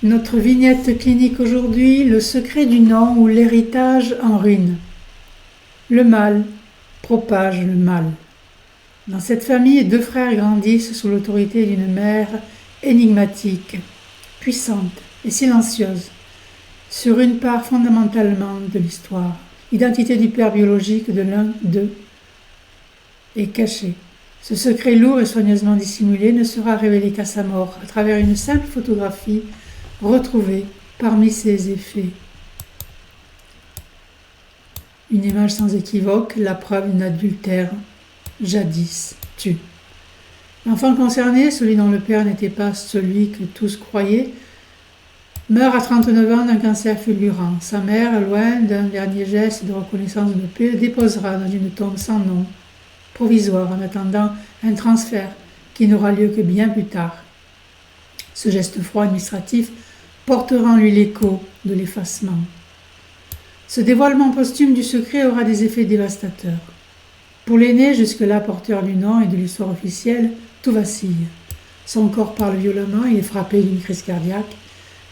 Notre vignette clinique aujourd'hui, le secret du nom ou l'héritage en ruine. Le mal propage le mal. Dans cette famille, deux frères grandissent sous l'autorité d'une mère énigmatique, puissante et silencieuse, sur une part fondamentalement de l'histoire. L'identité du père biologique de l'un d'eux est cachée. Ce secret lourd et soigneusement dissimulé ne sera révélé qu'à sa mort, à travers une simple photographie retrouvée parmi ses effets. Une image sans équivoque, la preuve d'un adultère jadis tue. L'enfant concerné, celui dont le père n'était pas celui que tous croyaient, meurt à 39 ans d'un cancer fulgurant. Sa mère, loin d'un dernier geste de reconnaissance de paix, le déposera dans une tombe sans nom, provisoire, en attendant un transfert qui n'aura lieu que bien plus tard. Ce geste froid administratif portera en lui l'écho de l'effacement. Ce dévoilement posthume du secret aura des effets dévastateurs. Pour l'aîné, jusque-là porteur du nom et de l'histoire officielle, tout vacille. Son corps parle violemment, il est frappé d'une crise cardiaque,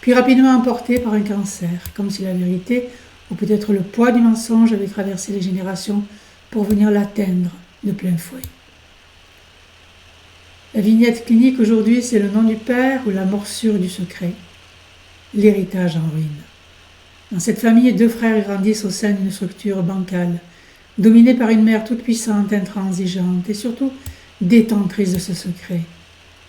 puis rapidement emporté par un cancer, comme si la vérité, ou peut-être le poids du mensonge, avait traversé les générations pour venir l'atteindre de plein fouet. La vignette clinique aujourd'hui, c'est le nom du père ou la morsure du secret, l'héritage en ruine. Dans cette famille, deux frères grandissent au sein d'une structure bancale, dominée par une mère toute puissante, intransigeante et surtout détentrice de ce secret.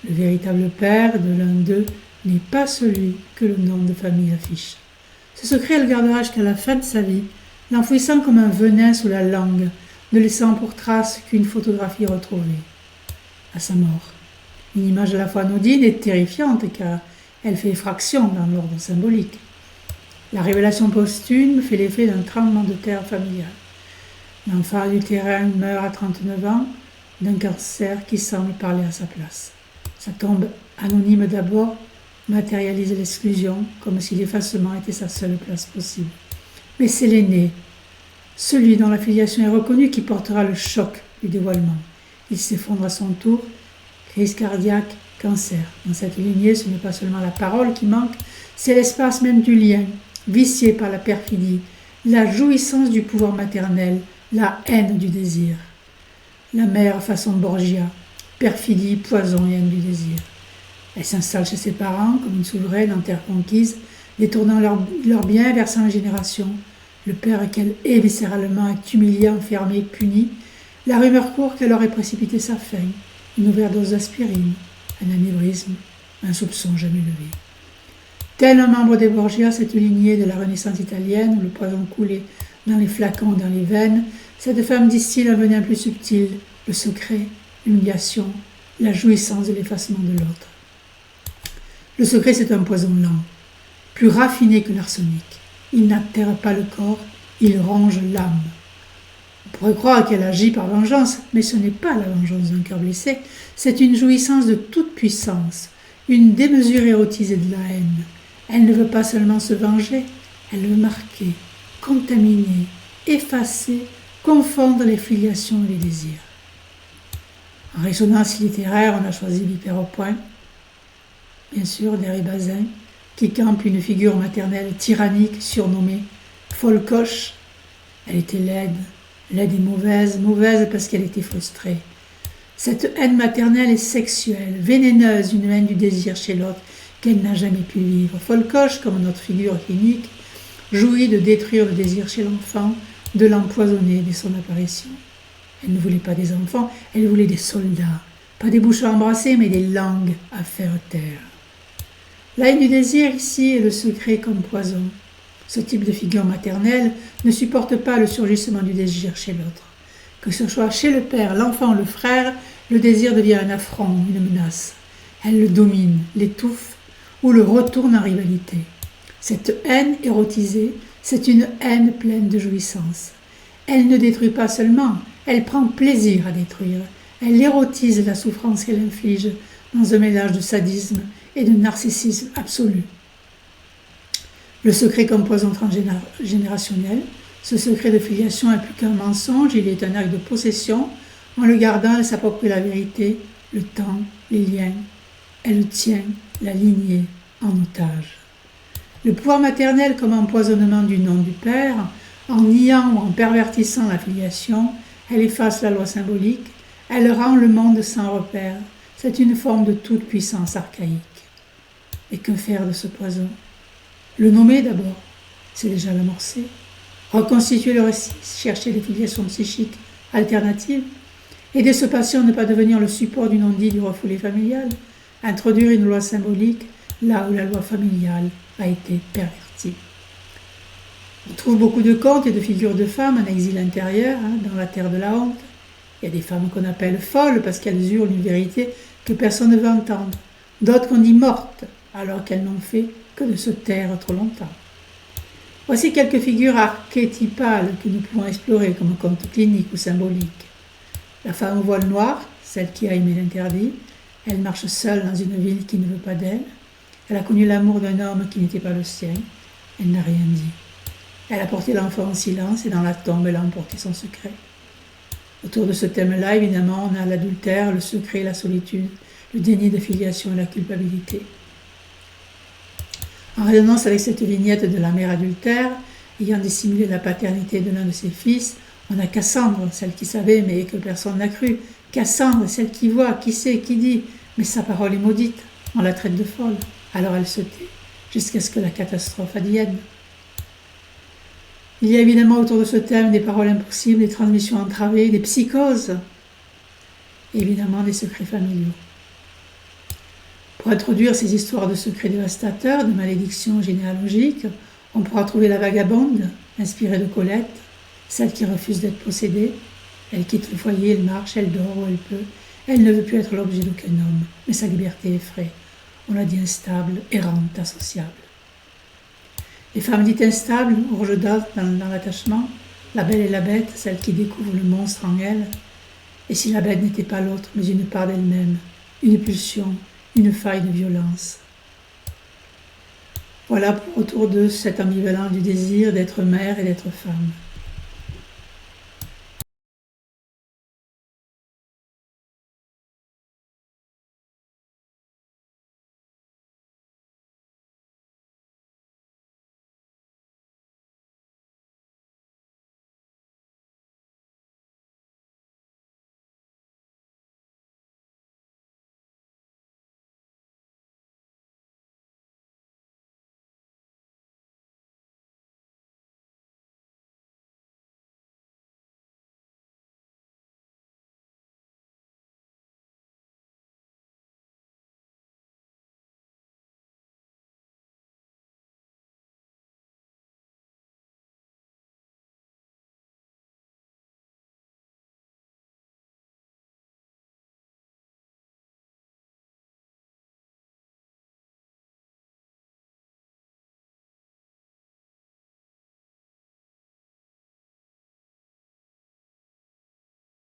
Le véritable père de l'un d'eux n'est pas celui que le nom de famille affiche. Ce secret, elle gardera jusqu'à la fin de sa vie, l'enfouissant comme un venin sous la langue, ne laissant pour trace qu'une photographie retrouvée. À sa mort, une image à la fois anodine et terrifiante car elle fait effraction dans l'ordre symbolique. La révélation posthume fait l'effet d'un tremblement de terre familial. L'enfant adultérin meurt à 39 ans d'un cancer qui semble parler à sa place. Sa tombe anonyme d'abord matérialise l'exclusion comme si l'effacement était sa seule place possible. Mais c'est l'aîné, celui dont la filiation est reconnue, qui portera le choc du dévoilement. Il s'effondre à son tour, crise cardiaque, cancer. Dans cette lignée, ce n'est pas seulement la parole qui manque, c'est l'espace même du lien, vicié par la perfidie, la jouissance du pouvoir maternel, la haine du désir. La mère façon Borgia, perfidie, poison et haine du désir. Elle s'installe chez ses parents comme une souveraine en terre conquise, détournant leurs biens, versant la génération. Le père qu'elle hait viscéralement est humilié, enfermé, puni. La rumeur court qu'elle aurait précipité sa fin, une overdose d'aspirine, un anévrisme, un soupçon jamais levé. Tel un membre des Borgia, cette lignée de la Renaissance italienne où le poison coulait dans les flacons, dans les veines, cette femme distille un venin plus subtil, le secret, l'humiliation, la jouissance de l'effacement de l'autre. Le secret, c'est un poison lent, plus raffiné que l'arsenic. Il n'altère pas le corps, il ronge l'âme. On pourrait croire qu'elle agit par vengeance, mais ce n'est pas la vengeance d'un cœur blessé, c'est une jouissance de toute puissance, une démesure érotisée de la haine. Elle ne veut pas seulement se venger, elle veut marquer, contaminer, effacer, confondre les filiations et les désirs. En résonance littéraire, on a choisi l'hyper au point, bien sûr, d'Henri Bazin, qui campe une figure maternelle tyrannique surnommée Folcoche. Elle était laide et mauvaise parce qu'elle était frustrée. Cette haine maternelle est sexuelle, vénéneuse, une haine du désir chez l'autre qu'elle n'a jamais pu vivre. Folcoche, comme notre figure clinique, jouit de détruire le désir chez l'enfant, de l'empoisonner dès son apparition. Elle ne voulait pas des enfants, elle voulait des soldats. Pas des bouches à embrasser, mais des langues à faire taire. La haine du désir, ici, est le secret comme poison. Ce type de figure maternelle ne supporte pas le surgissement du désir chez l'autre. Que ce soit chez le père, l'enfant ou le frère, le désir devient un affront, une menace. Elle le domine, l'étouffe ou le retourne en rivalité. Cette haine érotisée, c'est une haine pleine de jouissance. Elle ne détruit pas seulement, elle prend plaisir à détruire. Elle érotise la souffrance qu'elle inflige dans un mélange de sadisme et de narcissisme absolu. Le secret comme poison transgénérationnel, ce secret de filiation est plus qu'un mensonge, il est un acte de possession. En le gardant, elle s'approprie la vérité, le temps, les liens. Elle tient la lignée en otage. Le pouvoir maternel comme empoisonnement du nom du père, en niant ou en pervertissant la filiation, elle efface la loi symbolique, elle rend le monde sans repère. C'est une forme de toute puissance archaïque. Et que faire de ce poison? Le nommer d'abord, c'est déjà l'amorcer. Reconstituer le récit, chercher des filiations psychiques alternatives, aider ce patient à ne pas devenir le support du non-dit du refoulé familial, introduire une loi symbolique là où la loi familiale a été pervertie. On trouve beaucoup de contes et de figures de femmes en exil intérieur, dans la terre de la honte. Il y a des femmes qu'on appelle folles parce qu'elles hurlent une vérité que personne ne veut entendre. D'autres qu'on dit mortes, alors qu'elles n'ont fait que de se taire trop longtemps. Voici quelques figures archétypales que nous pouvons explorer comme contes cliniques ou symboliques. La femme au voile noir, celle qui a aimé l'interdit, elle marche seule dans une ville qui ne veut pas d'elle. Elle a connu l'amour d'un homme qui n'était pas le sien. Elle n'a rien dit. Elle a porté l'enfant en silence et dans la tombe, elle a emporté son secret. Autour de ce thème-là, évidemment, on a l'adultère, le secret, la solitude, le déni de filiation et la culpabilité. En résonance avec cette vignette de la mère adultère, ayant dissimulé la paternité de l'un de ses fils, on a Cassandre, celle qui savait mais que personne n'a cru. Cassandre, celle qui voit, qui sait, qui dit, mais sa parole est maudite. On la traite de folle. Alors elle se tait, jusqu'à ce que la catastrophe advienne. Il y a évidemment autour de ce thème des paroles impossibles, des transmissions entravées, des psychoses, et évidemment des secrets familiaux. Pour introduire ces histoires de secrets dévastateurs, de malédictions généalogiques, on pourra trouver la vagabonde, inspirée de Colette, celle qui refuse d'être possédée. Elle quitte le foyer, elle marche, elle dort où elle peut. Elle ne veut plus être l'objet d'aucun homme, mais sa liberté effraie. On l'a dit instable, errante, associable. Les femmes dites instables, orge d'âge dans l'attachement, la belle et la bête, celle qui découvre le monstre en elle. Et si la bête n'était pas l'autre, mais une part d'elle-même, une pulsion, une faille de violence. Voilà autour de cette ambivalence du désir d'être mère et d'être femme.